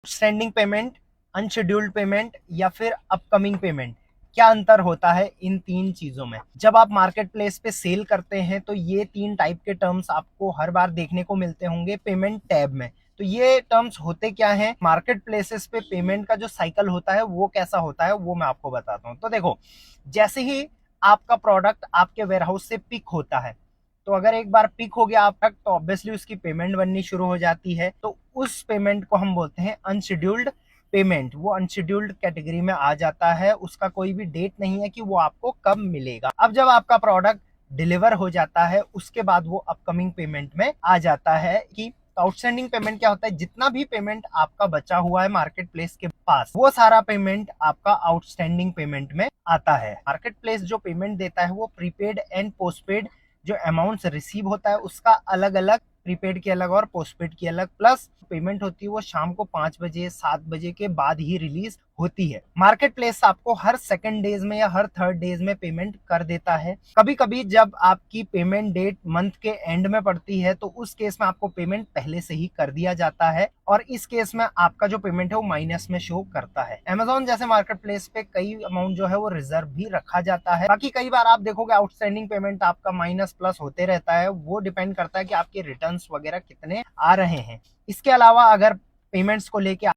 Standing payment, unscheduled payment या फिर upcoming payment, क्या अंतर होता है इन तीन चीजों में? जब आप मार्केट प्लेस पे सेल करते हैं तो ये तीन टाइप के टर्म्स आपको हर बार देखने को मिलते होंगे पेमेंट टैब में। तो ये टर्म्स होते क्या हैं, मार्केट प्लेसेस पे पेमेंट का जो साइकिल होता है वो कैसा होता है, वो मैं आपको बताता हूँ। तो देखो, जैसे ही आपका प्रोडक्ट आपके वेयरहाउस से पिक होता है, तो अगर एक बार पिक हो गया आप तक, तो ऑब्वियसली उसकी पेमेंट बननी शुरू हो जाती है। तो उस पेमेंट को हम बोलते हैं अनशेड्यूल्ड पेमेंट। वो अनशेड्यूल्ड कैटेगरी में आ जाता है, उसका कोई भी डेट नहीं है कि वो आपको कब मिलेगा। अब जब आपका प्रोडक्ट डिलीवर हो जाता है, उसके बाद वो अपकमिंग पेमेंट में आ जाता है। कि आउटस्टैंडिंग पेमेंट क्या होता है, जितना भी पेमेंट आपका बचा हुआ है मार्केट प्लेस के पास, वो सारा पेमेंट आपका आउटस्टैंडिंग पेमेंट में आता है। मार्केट प्लेस जो पेमेंट देता है वो प्रीपेड एंड पोस्टपेड जो अमाउंट रिसीव होता है उसका अलग अलग, प्रीपेड की अलग और पोस्टपेड की अलग, प्लस पेमेंट होती है वो शाम को 5 बजे 7 बजे के बाद ही रिलीज होती है। मार्केट प्लेस आपको हर सेकंड डेज में या हर थर्ड डेज में पेमेंट कर देता है। कभी कभी जब आपकी पेमेंट डेट मंथ के एंड में पड़ती है तो उस केस में आपको पेमेंट पहले से ही कर दिया जाता है, और इस केस में आपका जो पेमेंट है वो माइनस में शो करता है। अमेजोन जैसे मार्केट प्लेस पे कई अमाउंट जो है वो रिजर्व भी रखा जाता है। बाकी कई बार आप देखोगे आउटस्टैंडिंग पेमेंट आपका माइनस प्लस होते रहता है, वो डिपेंड करता है कि आपके रिटर्न्स वगैरह कितने आ रहे हैं। इसके अलावा अगर पेमेंट्स को लेके